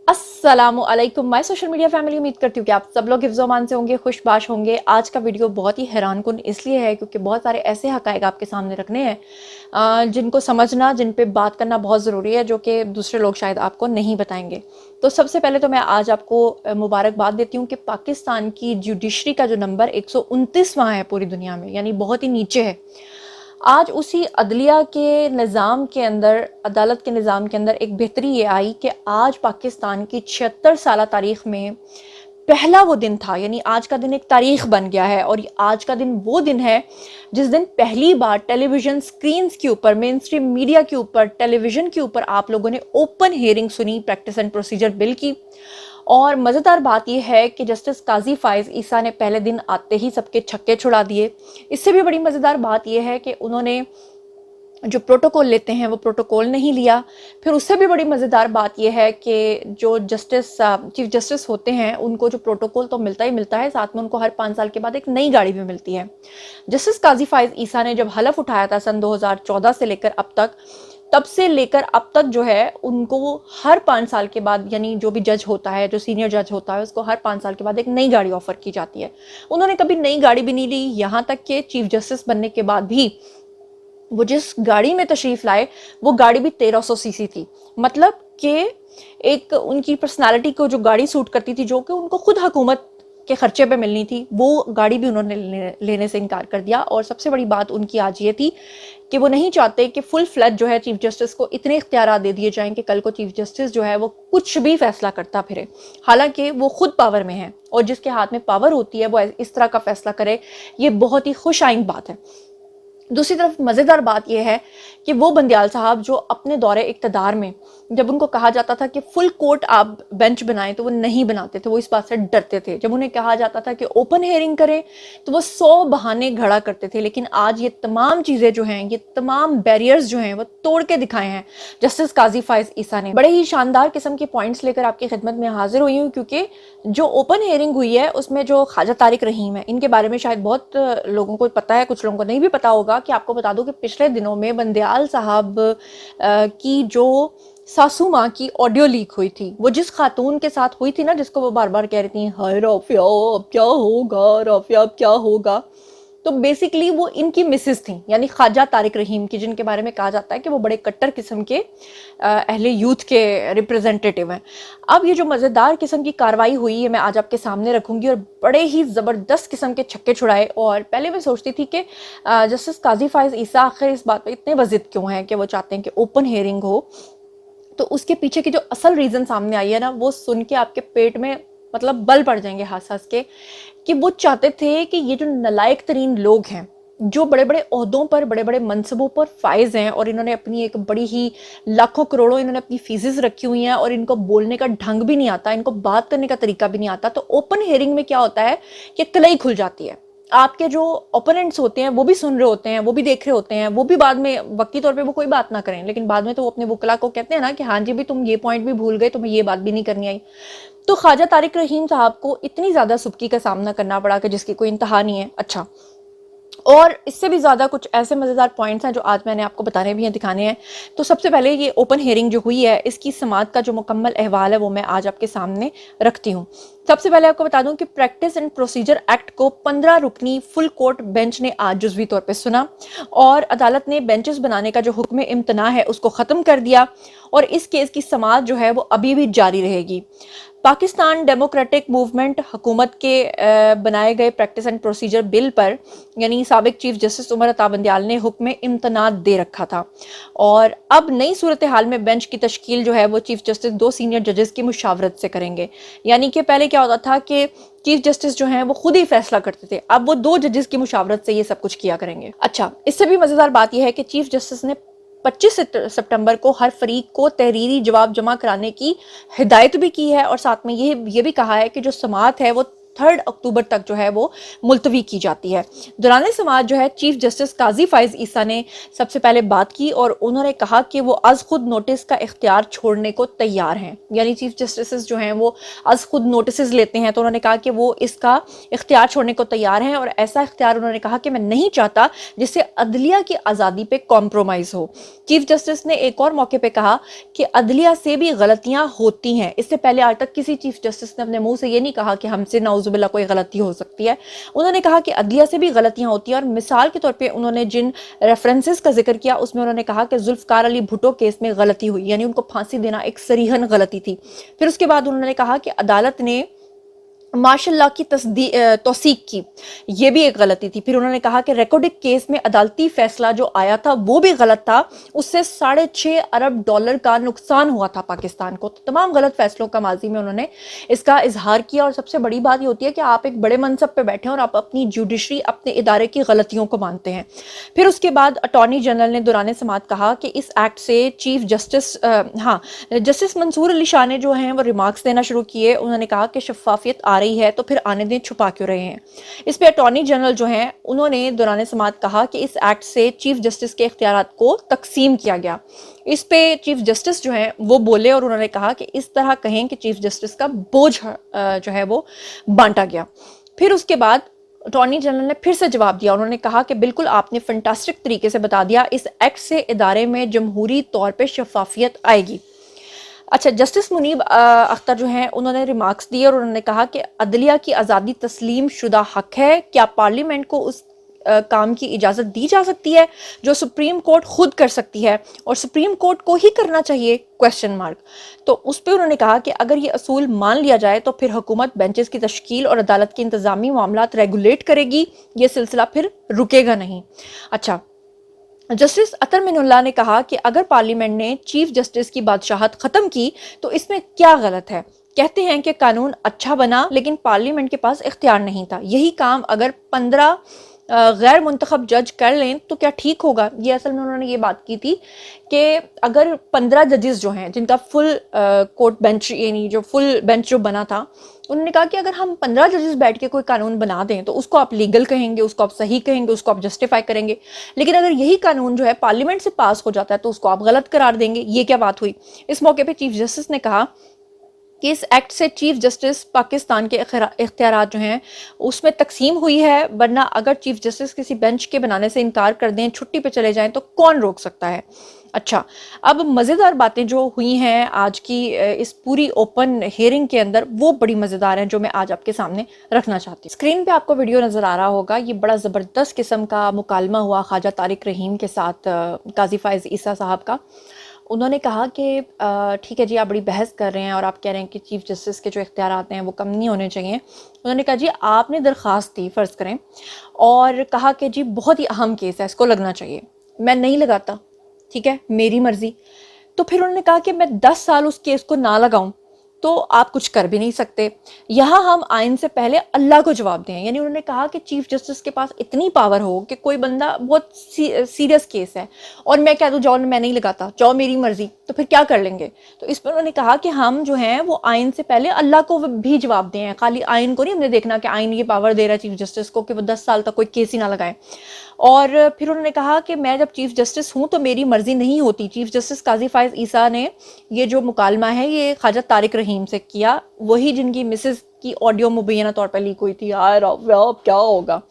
अस्सलामु अलैकुम my social media family. उम्मीद करती हूँ कि आप सब लोग हिफ्ज़ अमान से होंगे, खुशबाश होंगे। आज का वीडियो बहुत ही हैरानकुन इसलिए है क्योंकि बहुत सारे ऐसे हक़ाइक़ आपके सामने रखने हैं जिनको समझना, जिन पे बात करना बहुत ज़रूरी है, जो कि दूसरे लोग शायद आपको नहीं बताएंगे। तो सबसे पहले तो मैं आज आपको मुबारकबाद देती हूँ कि पाकिस्तान की जुडिशरी का जो नंबर 129वां है पूरी दुनिया में, यानी बहुत ही नीचे है। आज उसी अदलिया के निज़ाम के अंदर, अदालत के निज़ाम के अंदर एक बेहतरी ये आई कि आज पाकिस्तान की 76 साला तारीख़ में पहला वो दिन था, यानी आज का दिन एक तारीख़ बन गया है। और आज का दिन वो दिन है जिस दिन पहली बार टेलीविज़न स्क्रीन्स के ऊपर, मेन स्ट्रीम मीडिया के ऊपर, टेलीविज़न के ऊपर आप लोगों ने ओपन हियरिंग सुनी प्रैक्टिस एंड प्रोसीजर बिल की। और मज़ेदार बात यह है कि जस्टिस काजी फाइज़ ईसा ने पहले दिन आते ही सबके छक्के छुड़ा दिए। इससे भी बड़ी मज़ेदार बात यह है कि उन्होंने जो प्रोटोकॉल लेते हैं वो प्रोटोकॉल नहीं लिया। फिर उससे भी बड़ी मज़ेदार बात यह है कि जो चीफ जस्टिस होते हैं उनको जो प्रोटोकॉल तो मिलता ही मिलता है, साथ में उनको हर 5 साल के बाद एक नई गाड़ी भी मिलती है। जस्टिस काजी फाइज़ ईसा ने जब हलफ उठाया था सन 2014 से लेकर अब तक, तब से लेकर अब तक जो है उनको हर 5 साल के बाद, यानी जो भी जज होता है, जो सीनियर जज होता है, उसको हर 5 साल के बाद एक नई गाड़ी ऑफर की जाती है। उन्होंने कभी नई गाड़ी भी नहीं ली, यहाँ तक कि चीफ जस्टिस बनने के बाद भी वो जिस गाड़ी में तशरीफ लाए वो गाड़ी भी 1300 सीसी थी। मतलब कि एक उनकी पर्सनालिटी को जो गाड़ी सूट करती थी, जो कि उनको खुद हुकूमत के खर्चे पे मिलनी थी, वो गाड़ी भी उन्होंने लेने से इनकार कर दिया। और सबसे बड़ी बात उनकी आज ये थी कि वो नहीं चाहते कि फुल फ्लैज जो है चीफ जस्टिस को इतने इख्तियारात दे दिए जाएं कि कल को चीफ जस्टिस जो है वो कुछ भी फैसला करता फिरे, हालांकि वो खुद पावर में है और जिसके हाथ में पावर होती है वो इस तरह का फैसला करे, ये बहुत ही खुश आइंद बात है। दूसरी तरफ मज़ेदार बात यह है कि वो बंदियाल साहब जो अपने दौरे इक़्तिदार में जब उनको कहा जाता था कि फुल कोर्ट आप बेंच बनाएं तो वो नहीं बनाते थे, वो इस बात से डरते थे। जब उन्हें कहा जाता था कि ओपन हेयरिंग करें तो वो 100 बहाने घड़ा करते थे। लेकिन आज ये तमाम चीज़ें जो हैं, ये तमाम बैरियर्स जो हैं वो तोड़ के दिखाए हैं जस्टिस काजी फाइज़ ईसा ने। बड़े ही शानदार किस्म के पॉइंट्स लेकर आपकी खिदमत में हाजिर हुई हूँ, क्योंकि जो ओपन हेयरिंग हुई है उसमें जो ख्वाजा तारिक रहीम है, इनके बारे में शायद बहुत लोगों को पता है, कुछ लोगों को नहीं भी पता होगा। कि आपको बता दूं कि पिछले दिनों में बंदियाल साहब की जो सासू माँ की ऑडियो लीक हुई थी, वो जिस खातून के साथ हुई थी ना, जिसको वो बार बार कह रही थी हाय राफिया अब क्या होगा, राफिया अब क्या होगा, तो बेसिकली वो इनकी मिसेस थी, यानी ख्वाजा तारिक रहीम की, जिनके बारे में कहा जाता है कि वो बड़े कट्टर किस्म के अहले यूथ के रिप्रेजेंटेटिव हैं। अब ये जो मज़ेदार किस्म की कार्रवाई हुई है मैं आज आपके सामने रखूंगी, और बड़े ही ज़बरदस्त किस्म के छक्के छुड़ाए। और पहले मैं सोचती थी कि जस्टिस काजी फाइज़ ईसा आखिर इस बात पर इतने वजिद क्यों हैं कि वो चाहते हैं कि ओपन हेयरिंग हो। तो उसके पीछे की जो असल रीज़न सामने आई है ना, वो सुन के आपके पेट में मतलब बल पड़ जाएंगे हंस हंस के, कि वो चाहते थे कि ये जो नलायक तरीन लोग हैं, जो बड़े बड़े ओहदों पर, बड़े बड़े मनसबों पर फाइज हैं, और इन्होंने अपनी एक बड़ी ही लाखों करोड़ों इन्होंने अपनी फीसेस रखी हुई हैं, और इनको बोलने का ढंग भी नहीं आता, इनको बात करने का तरीका भी नहीं आता। तो ओपन हेयरिंग में क्या होता है कि कलई खुल जाती है, आपके जो ओपोनेंट्स होते हैं वो भी सुन रहे होते हैं, वो भी देख रहे होते हैं, वो भी बाद में वक्ती तौर पे वो कोई बात ना करें, लेकिन बाद में तो वो अपने वकला को कहते हैं ना कि हाँ जी भी तुम ये पॉइंट भी भूल गए, तुम्हें ये बात भी नहीं करनी आई। तो ख्वाजा तारिक रहीम साहब को इतनी ज़्यादा सुबकी का सामना करना पड़ा कि जिसकी कोई इंतहा नहीं है। अच्छा, और इससे भी ज़्यादा कुछ ऐसे मज़ेदार पॉइंट्स हैं जो आज मैंने आपको बताने भी हैं, दिखाने हैं। तो सबसे पहले ये ओपन हेयरिंग जो हुई है, इसकी समाअत का जो मुकम्मल अहवाल है वो मैं आज आपके सामने रखती हूँ। सबसे पहले आपको बता दूं कि प्रैक्टिस एंड प्रोसीजर एक्ट को 15 रुकनी फुल कोर्ट बेंच ने आज जुज़वी तौर पे सुना, और अदालत ने बेंचेस बनाने का जो हुक्म इम्तना है उसको ख़त्म कर दिया, और इस केस की समाअत जो है वो अभी भी जारी रहेगी। पाकिस्तान डेमोक्रेटिक मूवमेंट हुकूमत के बनाए गए प्रैक्टिस एंड प्रोसीजर बिल पर, यानी साबिक चीफ जस्टिस उमर अता बंदियाल ने हुक्म इम्तनाद दे रखा था, और अब नई सूरत हाल में बेंच की तश्कील जो है वो चीफ जस्टिस 2 सीनियर जजेस की मुशावरत से करेंगे। यानी कि पहले क्या होता था कि चीफ जस्टिस जो हैं वो खुद ही फैसला करते थे, अब वो 2 जजेस की मुशावरत से ये सब कुछ किया करेंगे। अच्छा, इससे भी मज़ेदार बात यह है कि चीफ जस्टिस ने 25 सितंबर को हर फरीक को तहरीरी जवाब जमा कराने की हिदायत भी की है, और साथ में ये भी कहा है कि जो समाअत है वो 3 अक्टूबर तक जो है वो मुलतवी की जाती है। दौरान समाअत जो है चीफ जस्टिस काजी फाइज ईसा ने सबसे पहले बात की और उन्होंने कहा कि वो आज खुद नोटिस का इख्तियार छोड़ने को तैयार हैं। यानी चीफ जस्टिस जो हैं वो आज खुद नोटिस लेते हैं, तो उन्होंने कहा कि वो इसका इख्तियार छोड़ने को तैयार हैं और ऐसा इख्तियार उन्होंने कहा कि मैं नहीं चाहता जिससे अदलिया की आज़ादी पे कॉम्प्रोमाइज़ हो। चीफ जस्टिस ने एक और मौके पे कहा कि अदलिया से भी गलतियां होती हैं। इससे पहले आज तक किसी चीफ जस्टिस ने अपने मुंह से ये नहीं कहा कि हमसे नाउजुबिल्ला कोई गलती हो सकती है। उन्होंने कहा कि अदलिया से भी गलतियां होती हैं और मिसाल के तौर पे उन्होंने जिन रेफरेंसेस का जिक्र किया उसमें उन्होंने कहा कि जुल्फकार अली भुट्टो केस में गलती हुई, यानी उनको फांसी देना एक सरीहन गलती थी। फिर उसके बाद उन्होंने कहा कि अदालत ने माशाल्लाह की तौसीक की, ये भी एक गलती थी। फिर उन्होंने कहा कि रिकॉर्डिंग केस में अदालती फैसला जो आया था वो भी गलत था, उससे $6.5 अरब का नुकसान हुआ था पाकिस्तान को। तो तमाम गलत फैसलों का माजी में उन्होंने इसका इजहार किया। और सबसे बड़ी बात ये होती है कि आप एक बड़े मनसब पे बैठे हैं और आप अपनी जुडिशरी, अपने इदारे की गलतियों को मानते हैं। फिर उसके बाद अटॉर्नी जनरल ने दौरान समाअत कहा कि इस एक्ट से chief justice justice Mansoor Ali Shah ने जो हैं वो रिमार्क्स देना शुरू किए। उन्होंने कहा कि शफाफियत आ रही है तो फिर आने दें, छुपा क्यों रहे हैं। इस पे अटॉर्नी जनरल जो हैं उन्होंने दौरान समाअत कहा कि इस एक्ट से चीफ जस्टिस के इख्तियारात को तकसीम किया गया। इस पे चीफ जस्टिस जो हैं वो बोले और उन्होंने कहा कि इस तरह कहें कि चीफ जस्टिस का बोझ जो है वो बांटा गया। फिर उसके बाद अटॉर्नी जनरल ने फिर से जवाब दिया। उन्होंने कहा कि बिल्कुल आपने फंटास्टिक तरीके से बता दिया, इस एक्ट से इदारे में जमहूरी तौर पे शफाफियत आएगी। अच्छा, जस्टिस मुनीब अख्तर जो हैं उन्होंने रिमार्क्स दिए और उन्होंने कहा कि अदलिया की आज़ादी तस्लीम शुदा हक है। क्या पार्लियामेंट को उस काम की इजाज़त दी जा सकती है जो सुप्रीम कोर्ट खुद कर सकती है और सुप्रीम कोर्ट को ही करना चाहिए? Question mark. तो उस पर उन्होंने कहा कि अगर ये असूल मान लिया जाए तो फिर हुकूमत बेंचेस की तश्कील और अदालत के इंतज़ामी मामलात रेगुलेट करेगी, ये सिलसिला फिर रुकेगा नहीं। अच्छा, जस्टिस अतर मिनुल्लाह ने कहा कि अगर पार्लियामेंट ने चीफ जस्टिस की बादशाहत ख़त्म की तो इसमें क्या गलत है। कहते हैं कि कानून अच्छा बना लेकिन पार्लियामेंट के पास इख्तियार नहीं था। यही काम अगर 15 गैर मुंतखब जज कर लें तो क्या ठीक होगा। ये असल में उन्होंने ये बात की थी कि अगर 15 जजेस जो हैं जिनका फुल कोर्ट बेंच, यानी जो फुल बेंच जो बना था, उन्होंने कहा कि अगर हम 15 जजेस बैठ के कोई कानून बना दें तो उसको आप लीगल कहेंगे, उसको आप सही कहेंगे, उसको आप जस्टिफाई करेंगे, लेकिन अगर यही कानून जो है पार्लियामेंट से पास हो जाता है तो उसको आप गलत करार देंगे। ये क्या बात हुई। इस मौके पे चीफ जस्टिस ने कहा कि इस एक्ट से चीफ जस्टिस पाकिस्तान के इख्तियारात जो हैं उसमें तकसीम हुई है, वरना अगर चीफ जस्टिस किसी बेंच के बनाने से इनकार कर दें, छुट्टी पे चले जाएं तो कौन रोक सकता है। अच्छा, अब मज़ेदार बातें जो हुई हैं आज की इस पूरी ओपन हियरिंग के अंदर, वो बड़ी मज़ेदार हैं जो मैं आज आपके सामने रखना चाहती हूँ। स्क्रीन पे आपको वीडियो नज़र आ रहा होगा, ये बड़ा ज़बरदस्त किस्म का मुकालमा हुआ ख्वाजा तारिक रहीम के साथ काजी फाइज ईसा साहब का। उन्होंने कहा कि ठीक है जी, आप बड़ी बहस कर रहे हैं और आप कह रहे हैं कि चीफ जस्टिस के जो इख्तियारात हैं वो कम नहीं होने चाहिए। उन्होंने कहा जी आपने दरख्वास्त दी फ़र्ज़ करें और कहा कि जी बहुत ही अहम केस है, इसको लगना चाहिए, मैं नहीं लगाता, ठीक है मेरी मर्ज़ी। तो फिर उन्होंने कहा कि मैं 10 साल उस केस को ना लगाऊं तो आप कुछ कर भी नहीं सकते। यहाँ हम आइन से पहले अल्लाह को जवाब दें। यानी उन्होंने कहा कि चीफ जस्टिस के पास इतनी पावर हो कि कोई बंदा बहुत सीरियस केस है और मैं कह दूँ जाओ मैं नहीं लगाता, जाओ मेरी मर्जी, तो फिर क्या कर लेंगे। तो इस पर उन्होंने कहा कि हम जो हैं वो आइन से पहले अल्लाह को भी जवाब दें, खाली आइन को नहीं हमने देखना कि आइन ये पावर दे रहा है चीफ जस्टिस को कि वो 10 साल तक कोई केस ही ना लगाए। और फिर उन्होंने कहा कि मैं जब चीफ जस्टिस हूँ तो मेरी मर्जी नहीं होती। चीफ जस्टिस काजी फाइज ईसा ने ये जो मुकालमा है ये ख्वाजा तारिक रहीम से किया, वही जिनकी मिसेस की ऑडियो मुबैना तौर पर लीक हुई थी। यार अब क्या होगा।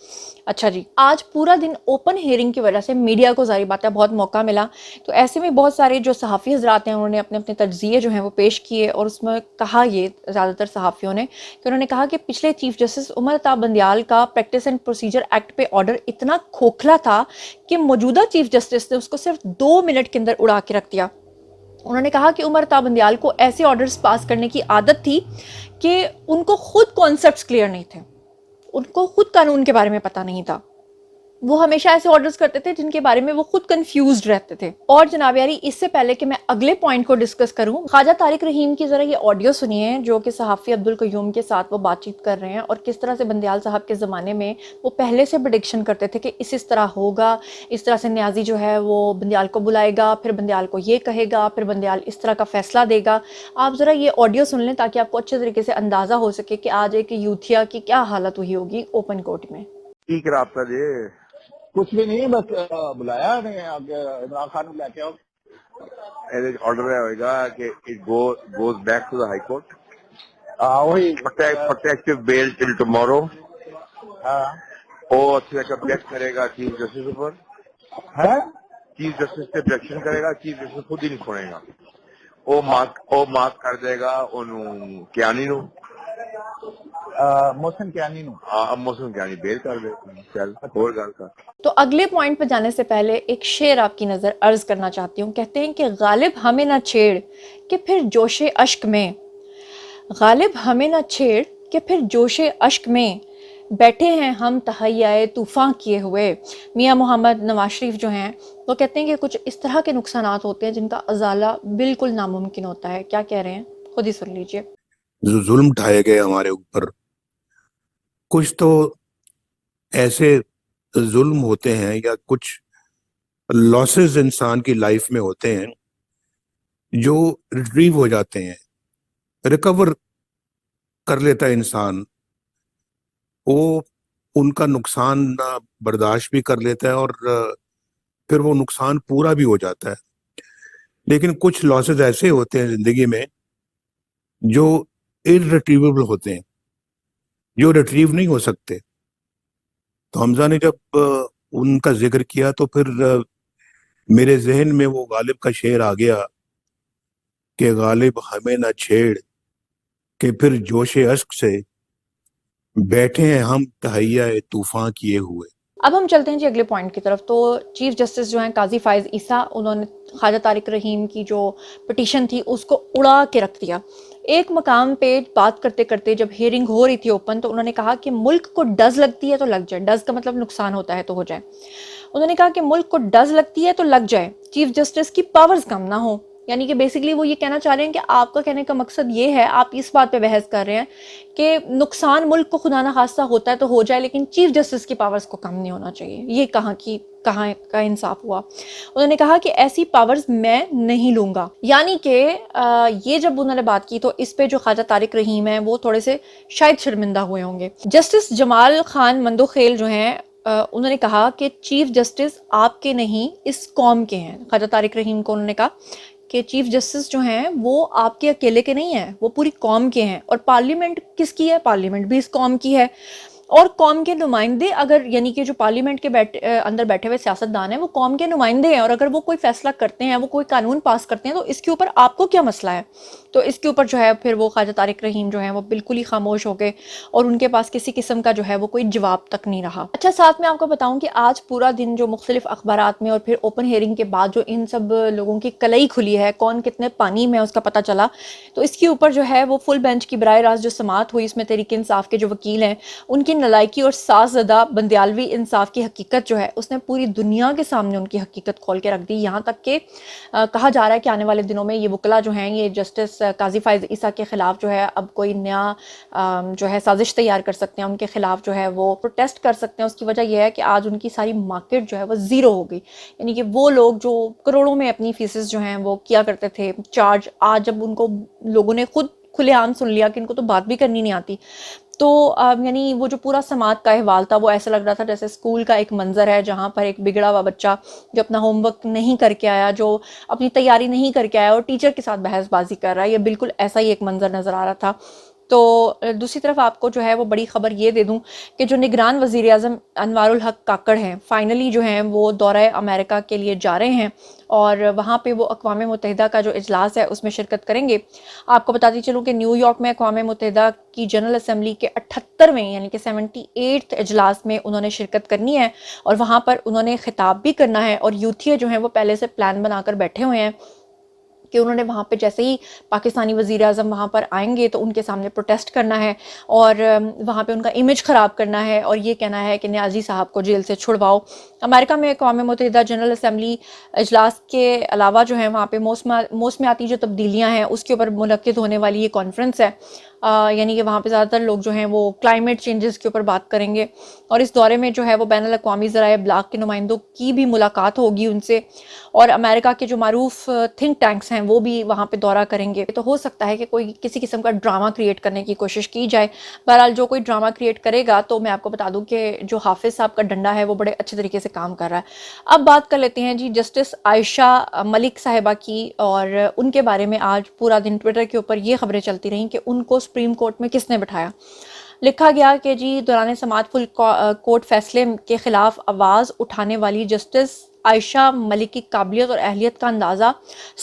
अच्छा जी, आज पूरा दिन ओपन हियरिंग की वजह से मीडिया को ज़ाहिर बात है बहुत मौका मिला, तो ऐसे में बहुत सारे जो सहाफ़ी हज़रात हैं उन्होंने अपने अपने तज्ज़िये जो हैं वो पेश किए और उसमें कहा ये ज़्यादातर सहाफ़ियों ने कि उन्होंने कहा कि पिछले चीफ जस्टिस उमर अता बंदियाल का प्रैक्टिस एंड प्रोसीजर एक्ट पे ऑर्डर इतना खोखला था कि मौजूदा चीफ जस्टिस ने उसको सिर्फ 2 मिनट के अंदर उड़ा के रख दिया। उन्होंने कहा कि उमर अता बंदियाल को ऐसे ऑर्डर्स पास करने की आदत थी कि उनको खुद कॉन्सेप्ट्स क्लियर नहीं थे, उनको खुद कानून के बारे में पता नहीं था। وہ ہمیشہ ایسے آرڈرز کرتے تھے جن کے بارے میں وہ خود کنفیوزڈ رہتے تھے. اور جناب یاری اس سے پہلے کہ میں اگلے پوائنٹ کو ڈسکس کروں, خواجہ طارق رحیم کی ذرا یہ آڈیو سنیے جو کہ صحافی عبدالقیوم کے ساتھ وہ بات چیت کر رہے ہیں, اور کس طرح سے بندیال صاحب کے زمانے میں وہ پہلے سے پریڈکشن کرتے تھے کہ اس طرح ہوگا, اس طرح سے نیازی جو ہے وہ بندیال کو بلائے گا, پھر بندیال کو یہ کہے گا, پھر بندیال اس طرح کا فیصلہ دے گا. آپ ذرا یہ آڈیو سن لیں تاکہ آپ کو اچھے طریقے سے اندازہ ہو سکے کہ آج ایک یوتھیا کی کیا حالت ہوئی ہوگی اوپن کورٹ میں. ٹھیک رابطہ دے کچھ بھی نہیں, بس بلایا نے عمران خان کو لے کے آؤ. آرڈر ہوئے گا کہ it goes back to the high court, وہی پروٹیکٹیو بیل ٹل ٹمورو. ہاں اور آبجیکٹ کرے گا چیف جسٹس پر, ہے چیف جسٹس سے آبجیکشن کرے گا, چیف جسٹس خود ہی نہیں چھوڑے گا. وہ مارک کر دے گا انہوں کیانی نو, محسن کیانی نو. اب موسم کیانی بیل کر دے. چل اور گل کر. تو اگلے پوائنٹ پہ جانے سے پہلے ایک شعر آپ کی نظر عرض کرنا چاہتی ہوں. کہتے ہیں کہ غالب ہمیں نہ چھیڑ کہ پھر جوش اشک میں, غالب ہمیں نہ چھیڑ کہ پھر جوش اشک میں بیٹھے ہیں ہم تہیائے طوفان کیے ہوئے. میاں محمد نواز شریف جو ہیں وہ کہتے ہیں کہ کچھ اس طرح کے نقصانات ہوتے ہیں جن کا ازالہ بالکل ناممکن ہوتا ہے. کیا کہہ رہے ہیں خود ہی سن لیجئے. جو ظلم ڈھائے گئے ہمارے اوپر, کچھ تو ایسے ظلم ہوتے ہیں یا کچھ لاسز انسان کی لائف میں ہوتے ہیں جو ریٹریو ہو جاتے ہیں, ریکور کر لیتا ہے انسان, وہ ان کا نقصان برداشت بھی کر لیتا ہے اور پھر وہ نقصان پورا بھی ہو جاتا ہے. لیکن کچھ لاسز ایسے ہوتے ہیں زندگی میں جو irretrievable ہوتے ہیں, جو ریٹریو نہیں ہو سکتے. تو حمزہ نے جب ان کا ذکر کیا تو پھر میرے ذہن میں وہ غالب کا شعر آ گیا کہ غالب ہمیں نہ چھیڑ کہ پھر جوش اشک سے بیٹھے ہیں ہم تہیائے طوفان کیے ہوئے. اب ہم چلتے ہیں جی اگلے پوائنٹ کی طرف. تو چیف جسٹس جو ہیں قاضی فائز عیسیٰ, انہوں نے خواجہ طارق رحیم کی جو پٹیشن تھی اس کو اڑا کے رکھ دیا. ایک مقام پہ بات کرتے کرتے جب ہیئرنگ ہو رہی تھی اوپن, تو انہوں نے کہا کہ ملک کو ڈز لگتی ہے تو لگ جائے. ڈز کا مطلب نقصان ہوتا ہے تو ہو جائے. انہوں نے کہا کہ ملک کو ڈز لگتی ہے تو لگ جائے, چیف جسٹس کی پاورز کم نہ ہو. یعنی کہ بیسیکلی وہ یہ کہنا چاہ رہے ہیں کہ آپ کا کہنے کا مقصد یہ ہے, آپ اس بات پہ بحث کر رہے ہیں کہ نقصان ملک کو خدا نہ خواستہ ہوتا ہے تو ہو جائے, لیکن چیف جسٹس کی پاورز کو کم نہیں ہونا چاہیے. یہ کہاں کا انصاف ہوا؟ انہوں نے کہا کہ ایسی پاورز میں نہیں لوں گا. یعنی کہ یہ جب انہوں نے بات کی تو اس پہ جو خواجہ طارق رحیم ہیں وہ تھوڑے سے شاید شرمندہ ہوئے ہوں گے. جسٹس جمال خان مندوخیل جو ہیں انہوں نے کہا کہ چیف جسٹس آپ کے نہیں اس قوم کے ہیں. خواجہ طارق رحیم کو انہوں نے کہا کہ چیف جسٹس جو ہیں وہ آپ کے اکیلے کے نہیں ہیں, وہ پوری قوم کے ہیں. اور پارلیمنٹ کس کی ہے؟ پارلیمنٹ بھی اس قوم کی ہے. اور قوم کے نمائندے اگر, یعنی کہ جو پارلیمنٹ کے اندر بیٹھے ہوئے سیاستدان ہیں وہ قوم کے نمائندے ہیں, اور اگر وہ کوئی فیصلہ کرتے ہیں, وہ کوئی قانون پاس کرتے ہیں, تو اس کے اوپر آپ کو کیا مسئلہ ہے؟ تو اس کے اوپر جو ہے پھر وہ خواجہ طارق رحیم جو ہیں وہ بالکل ہی خاموش ہو گئے, اور ان کے پاس کسی قسم کا جو ہے وہ کوئی جواب تک نہیں رہا. اچھا, ساتھ میں آپ کو بتاؤں کہ آج پورا دن جو مختلف اخبارات میں اور پھر اوپن ہیئرنگ کے بعد جو ان سب لوگوں کی کلئی کھلی ہے, کون کتنے پانی میں اس کا پتہ چلا, تو اس کے اوپر جو ہے وہ فل بینچ کی براہ راست جو سماعت ہوئی, اس میں تحریک انصاف کے جو وکیل ہیں ان کی نالائکی اور ساز زدہ بندیالوی انصاف کی حقیقت جو ہے اس نے پوری دنیا کے سامنے ان کی حقیقت کھول کے رکھ دی. یہاں تک کہ کہا جا رہا ہے کہ آنے والے دنوں میں یہ وکلا جو ہیں یہ جسٹس قاضی فائز عیسیٰ کے خلاف جو ہے اب کوئی نیا جو ہے سازش تیار کر سکتے ہیں, ان کے خلاف جو ہے وہ پروٹیسٹ کر سکتے ہیں. اس کی وجہ یہ ہے کہ آج ان کی ساری مارکیٹ جو ہے وہ زیرو ہو گئی. یعنی کہ وہ لوگ جو کروڑوں میں اپنی فیسز جو ہیں وہ کیا کرتے تھے چارج, آج جب ان کو لوگوں نے خود کھلے عام سن لیا کہ ان کو تو بات بھی کرنی نہیں آتی, تو یعنی وہ جو پورا سماعت کا احوال تھا وہ ایسا لگ رہا تھا جیسے اسکول کا ایک منظر ہے جہاں پر ایک بگڑا ہوا بچہ جو اپنا ہوم ورک نہیں کر کے آیا, جو اپنی تیاری نہیں کر کے آیا اور ٹیچر کے ساتھ بحث بازی کر رہا ہے. یہ بالکل ایسا ہی ایک منظر نظر آ رہا تھا. تو دوسری طرف آپ کو جو ہے وہ بڑی خبر یہ دے دوں کہ جو نگران وزیر اعظم انوار الحق کاکڑ ہیں فائنلی جو ہیں وہ دورہ امریکہ کے لیے جا رہے ہیں, اور وہاں پہ وہ اقوام متحدہ کا جو اجلاس ہے اس میں شرکت کریں گے. آپ کو بتاتی چلوں کہ نیو یارک میں اقوام متحدہ کی جنرل اسمبلی کے 78ویں یعنی کہ 78 اجلاس میں انہوں نے شرکت کرنی ہے, اور وہاں پر انہوں نے خطاب بھی کرنا ہے. اور یوتھیا جو ہیں وہ پہلے سے پلان بنا کر بیٹھے ہوئے ہیں کہ انہوں نے وہاں پہ جیسے ہی پاکستانی وزیر اعظم وہاں پر آئیں گے تو ان کے سامنے پروٹیسٹ کرنا ہے اور وہاں پہ ان کا امیج خراب کرنا ہے اور یہ کہنا ہے کہ نیازی صاحب کو جیل سے چھڑواؤ. امریکہ میں اقوام متحدہ جنرل اسمبلی اجلاس کے علاوہ جو ہے وہاں پہ موسمیاتی جو تبدیلیاں ہیں اس کے اوپر منعقد ہونے والی یہ کانفرنس ہے. یعنی کہ وہاں پہ زیادہ تر لوگ جو ہیں وہ کلائمیٹ چینجز کے اوپر بات کریں گے اور اس دورے میں جو ہے وہ بین الاقوامی ذرائع ابلاغ کے نمائندوں کی بھی ملاقات ہوگی ان سے اور امریکہ کے جو معروف تھنک ٹینکس ہیں وہ بھی وہاں پہ دورہ کریں گے. تو ہو سکتا ہے کہ کوئی کسی قسم کا ڈرامہ کریٹ کرنے کی کوشش کی جائے. بہرحال جو کوئی ڈرامہ کریٹ کرے گا تو میں آپ کو بتا دوں کہ جو حافظ صاحب کا ڈنڈا ہے وہ بڑے اچھے طریقے سے کام کر رہا ہے. اب بات کر لیتے ہیں جی جسٹس عائشہ ملک صاحبہ کی اور ان کے بارے میں آج پورا دن ٹویٹر کے اوپر یہ خبریں چلتی رہیں کہ ان کو سپریم کورٹ میں کس نے بٹھایا. لکھا گیا کہ جی دوران سماعت فل کورٹ فیصلے کے خلاف آواز اٹھانے والی جسٹس عائشہ ملک کی قابلیت اور اہلیت کا اندازہ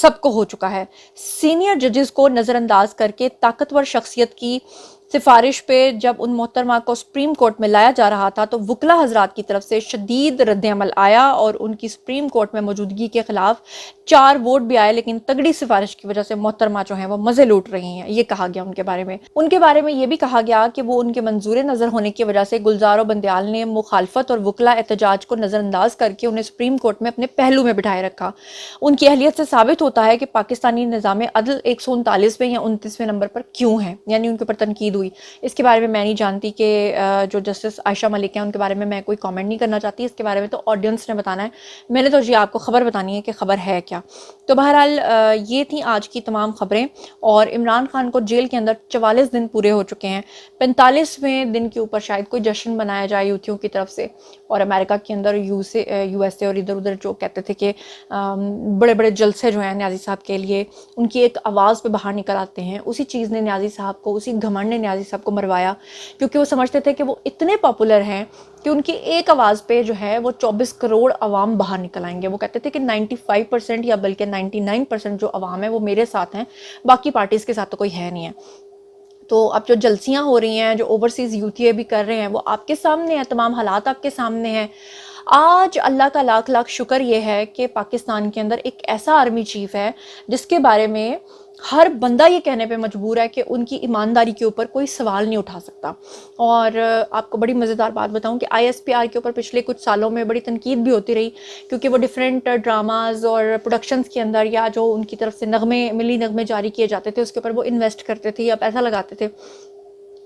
سب کو ہو چکا ہے. سینئر ججز کو نظر انداز کر کے طاقتور شخصیت کی سفارش پہ جب ان محترمہ کو سپریم کورٹ میں لایا جا رہا تھا تو وکلا حضرات کی طرف سے شدید رد عمل آیا اور ان کی سپریم کورٹ میں موجودگی کے خلاف 4 ووٹ بھی آئے. لیکن تگڑی سفارش کی وجہ سے محترمہ جو ہیں وہ مزے لوٹ رہی ہیں. یہ کہا گیا ان کے بارے میں یہ بھی کہا گیا کہ وہ ان کے منظور نظر ہونے کی وجہ سے گلزار و بندیال نے مخالفت اور وکلا احتجاج کو نظر انداز کر کے انہیں سپریم کورٹ میں اپنے پہلو میں بٹھائے رکھا. ان کی اہلیت سے ثابت ہوتا ہے کہ پاکستانی نظام عدل 139ویں یا 29ویں نمبر پر کیوں ہے. یعنی ان کے اوپر تنقید ہوئی. اس کے بارے میں نہیں جانتی کہ جو جسٹس عائشہ ملک ہیں ان کے بارے میں کوئی کامنٹ نہیں کرنا چاہتی. اس کے بارے میں تو آڈینس نے بتانا ہے. میں نے تو جی آپ کو خبر بتانی ہے کہ خبر ہے کیا. تو بہرحال یہ تھیں آج کی تمام خبریں. اور عمران خان کو جیل کے اندر 44 دن پورے ہو چکے ہیں. 45ویں دن کے اوپر شاید کوئی جشن بنایا جائے یوتھیوں کی طرف سے. اور امریکہ کے اندر یو ایس اے اور ادھر ادھر جو کہتے تھے کہ بڑے بڑے جلسے جو ہیں نیازی صاحب کے لیے ان کی ایک آواز پہ باہر نکل آتے ہیں. اسی چیز نے نیازی صاحب کو, اسی گھمنڈ نے نیازی صاحب کو مروایا کیونکہ وہ سمجھتے تھے کہ وہ اتنے پاپولر ہیں کہ ان کی ایک آواز پہ جو ہے وہ 24 کروڑ عوام باہر نکل آئیں گے. وہ کہتے تھے کہ 95% یا بلکہ 99% جو عوام ہے وہ میرے ساتھ ہیں, باقی پارٹیز کے ساتھ تو کوئی ہے نہیں ہے. تو اب جو جلسیاں ہو رہی ہیں, جو اوورسیز یوتھیے بھی کر رہے ہیں, وہ آپ کے سامنے ہیں, تمام حالات آپ کے سامنے ہیں. آج اللہ کا لاکھ لاکھ شکر یہ ہے کہ پاکستان کے اندر ایک ایسا آرمی چیف ہے جس کے بارے میں ہر بندہ یہ کہنے پہ مجبور ہے کہ ان کی ایمانداری کے اوپر کوئی سوال نہیں اٹھا سکتا. اور آپ کو بڑی مزیدار بات بتاؤں کہ ISPR کے اوپر پچھلے کچھ سالوں میں بڑی تنقید بھی ہوتی رہی کیونکہ وہ ڈیفرنٹ ڈراماز اور پروڈکشنز کے اندر یا جو ان کی طرف سے ملی نغمے جاری کیے جاتے تھے اس کے اوپر وہ انویسٹ کرتے تھے یا پیسہ لگاتے تھے.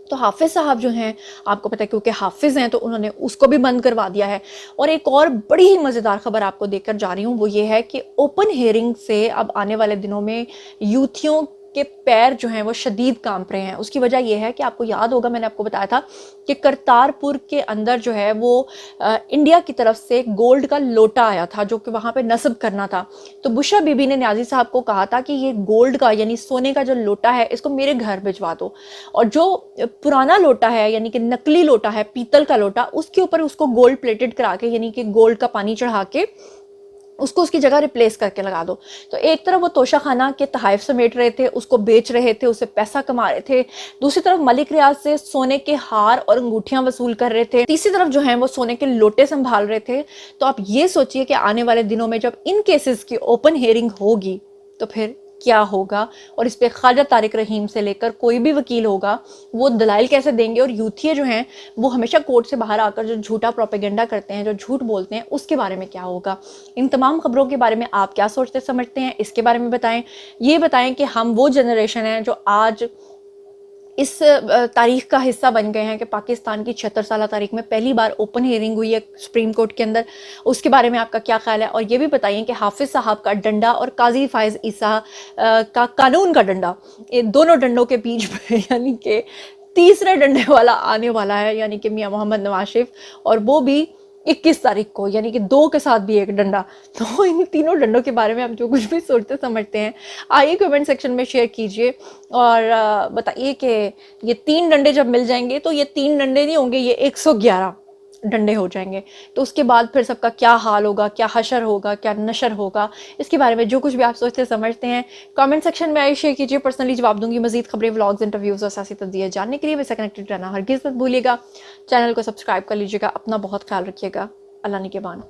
تو حافظ صاحب جو ہیں آپ کو پتہ ہے کیونکہ حافظ ہیں تو انہوں نے اس کو بھی بند کروا دیا ہے. اور ایک اور بڑی ہی مزیدار خبر آپ کو دے کر جا رہی ہوں, وہ یہ ہے کہ اوپن ہیئرنگ سے اب آنے والے دنوں میں یوتھیوں کے پیر جو ہیں وہ شدید کانپ رہے ہیں. اس کی وجہ یہ ہے کہ آپ کو یاد ہوگا میں نے آپ کو بتایا تھا کہ کرتارپور کے اندر جو ہے وہ انڈیا کی طرف سے گولڈ کا لوٹا آیا تھا جو کہ وہاں پہ نصب کرنا تھا. تو بشرا بی بی نے نیازی صاحب کو کہا تھا کہ یہ گولڈ کا یعنی سونے کا جو لوٹا ہے اس کو میرے گھر بھجوا دو, اور جو پرانا لوٹا ہے یعنی کہ نقلی لوٹا ہے, پیتل کا لوٹا, اس کے اوپر اس کو گولڈ پلیٹڈ کرا کے یعنی کہ گولڈ کا پانی چڑھا کے اس کو اس کی جگہ ریپلیس کر کے لگا دو. تو ایک طرف وہ توشہ خانہ کے تحائف سمیٹ رہے تھے, اس کو بیچ رہے تھے, اسے پیسہ کما رہے تھے. دوسری طرف ملک ریاض سے سونے کے ہار اور انگوٹھیاں وصول کر رہے تھے. تیسری طرف جو ہیں وہ سونے کے لوٹے سنبھال رہے تھے. تو آپ یہ سوچئے کہ آنے والے دنوں میں جب ان کیسز کی اوپن ہیئرنگ ہوگی تو پھر کیا ہوگا, اور اس پہ خواجہ طارق رحیم سے لے کر کوئی بھی وکیل ہوگا وہ دلائل کیسے دیں گے, اور یوتھیے جو ہیں وہ ہمیشہ کورٹ سے باہر آ کر جو جھوٹا پروپیگنڈا کرتے ہیں, جو جھوٹ بولتے ہیں, اس کے بارے میں کیا ہوگا. ان تمام خبروں کے بارے میں آپ کیا سوچتے سمجھتے ہیں, اس کے بارے میں بتائیں. یہ بتائیں کہ ہم وہ جنریشن ہیں جو آج اس تاریخ کا حصہ بن گئے ہیں کہ پاکستان کی 76 سالہ تاریخ میں پہلی بار اوپن ہیئرنگ ہوئی ہے سپریم کورٹ کے اندر. اس کے بارے میں آپ کا کیا خیال ہے, اور یہ بھی بتائیں کہ حافظ صاحب کا ڈنڈا اور قاضی فائز عیسیٰ کا قانون کا ڈنڈا, یہ دونوں ڈنڈوں کے بیچ میں یعنی کہ تیسرے ڈنڈے والا آنے والا ہے, یعنی کہ میاں محمد نواز شریف, اور وہ بھی 21 تاریخ کو, یعنی کہ 2 کے ساتھ بھی ایک ڈنڈا. تو ان تینوں ڈنڈوں کے بارے میں ہم جو کچھ بھی سوچتے سمجھتے ہیں آئیے کمنٹ سیکشن میں شیئر کیجئے اور بتائیے کہ یہ 3 ڈنڈے جب مل جائیں گے تو یہ 3 ڈنڈے نہیں ہوں گے, یہ 111 ڈنڈے ہو جائیں گے. تو اس کے بعد پھر سب کا کیا حال ہوگا, کیا حشر ہوگا, کیا نشر ہوگا, اس کے بارے میں جو کچھ بھی آپ سوچتے سمجھتے ہیں کامنٹ سیکشن میں آئیے شیئر کیجئے. پرسنلی جواب دوں گی. مزید خبریں, ولاگز, انٹرویوز اور سیاسی تجزیے جاننے کے لیے ویسے کنیکٹڈ رہنا ہرگز مت بھولیے گا. چینل کو سبسکرائب کر لیجیے گا. اپنا بہت خیال رکھیے گا. اللہ نگہبان.